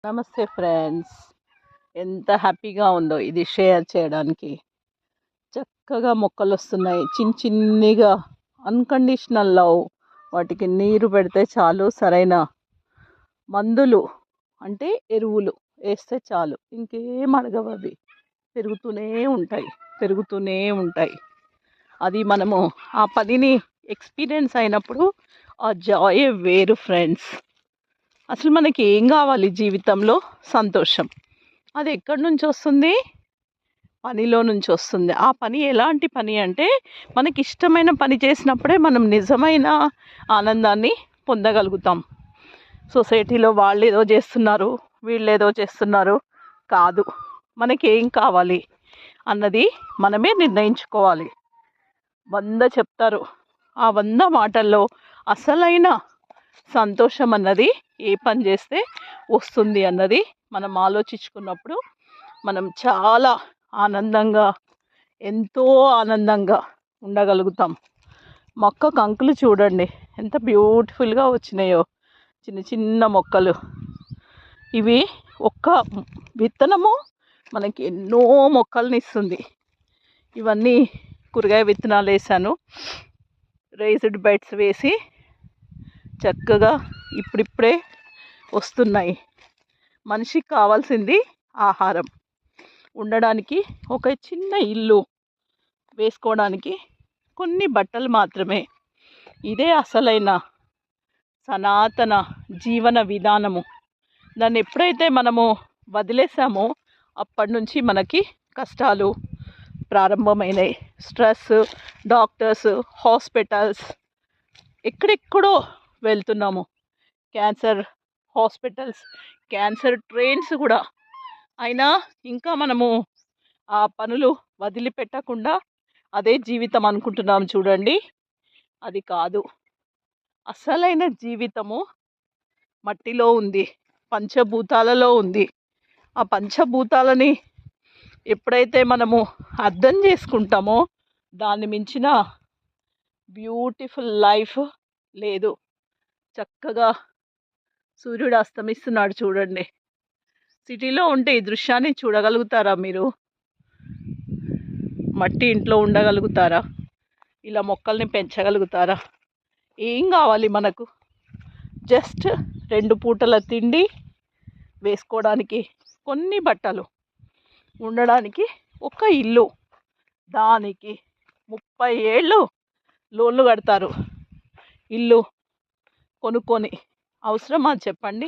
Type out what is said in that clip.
నమస్తే ఫ్రెండ్స్. ఎంత హ్యాపీగా ఉందో ఇది షేర్ చేయడానికి. చక్కగా మొక్కలు వస్తున్నాయి చిన్ని చిన్నిగా. Unconditional love. వాటికి నీరు పెడితే చాలు, సరైన మందులు అంటే ఎరువులు వేస్తే చాలు, ఇంకేం అడగవు. అవి పెరుగుతూనే ఉంటాయి, పెరుగుతూనే ఉంటాయి. అది మనము ఆ పనిని ఎక్స్పీరియన్స్ అయినప్పుడు ఆ జాయే వేరు ఫ్రెండ్స్. అసలు మనకి ఏం కావాలి జీవితంలో? సంతోషం. అది ఎక్కడి నుంచి వస్తుంది? పనిలో నుంచి వస్తుంది. ఆ పని ఎలాంటి పని అంటే, మనకి ఇష్టమైన పని చేసినప్పుడే మనం నిజమైన ఆనందాన్ని పొందగలుగుతాం. సొసైటీలో వాళ్ళు ఏదో చేస్తున్నారు, వీళ్ళు ఏదో చేస్తున్నారు కాదు. మనకి ఏం కావాలి అన్నది మనమే నిర్ణయించుకోవాలి. 100 చెప్తారు, ఆ 100 మాటల్లో అసలైన సంతోషం అన్నది ఏ పని చేస్తే వస్తుంది అన్నది మనం ఆలోచించుకున్నప్పుడు మనం చాలా ఆనందంగా, ఎంతో ఆనందంగా ఉండగలుగుతాం. మొక్క కంకులు చూడండి ఎంత బ్యూటిఫుల్గా వచ్చినాయో, చిన్న చిన్న మొక్కలు. ఇవి ఒక్క విత్తనము మనకి ఎన్నో మొక్కల్ని ఇస్తుంది. ఇవన్నీ కూరగాయ విత్తనాలు వేసాను, రైజ్డ్ బెడ్స్ వేసి చక్కగా ఇప్పుడిప్పుడే వస్తున్నాయి. మనిషికి కావాల్సింది ఆహారం, ఉండడానికి ఒక చిన్న ఇల్లు, వేసుకోవడానికి కొన్ని బట్టలు మాత్రమే. ఇదే అసలైన సనాతన జీవన విధానము. దాన్ని ఎప్పుడైతే మనము వదిలేసామో అప్పటి నుంచి మనకి కష్టాలు ప్రారంభమైనాయి. స్ట్రెస్, డాక్టర్స్, హాస్పిటల్స్, ఎక్కడెక్కడో వెళ్తున్నాము. క్యాన్సర్ హాస్పిటల్స్, క్యాన్సర్ ట్రైన్స్ కూడా. అయినా ఇంకా మనము ఆ పనులు వదిలిపెట్టకుండా అదే జీవితం అనుకుంటున్నాము చూడండి. అది కాదు. అసలైన జీవితము మట్టిలో ఉంది, పంచభూతాలలో ఉంది. ఆ పంచభూతాలని ఎప్పుడైతే మనము అర్థం చేసుకుంటామో దాన్ని మించిన బ్యూటిఫుల్ లైఫ్ లేదు. చక్కగా సూర్యుడు అస్తమిస్తున్నాడు చూడండి. సిటీలో ఉంటే ఈ దృశ్యాన్ని చూడగలుగుతారా మీరు? మట్టి ఇంట్లో ఉండగలుగుతారా? ఇలా మొక్కల్ని పెంచగలుగుతారా? ఏం కావాలి మనకు? జస్ట్ 2 పూటల తిండి, వేసుకోవడానికి కొన్ని బట్టలు, ఉండడానికి ఒక ఇల్లు. దానికి 30 ఏళ్ళు లోన్లు కడతారు ఇల్లు కొనుక్కొని. అవసరమా చెప్పండి?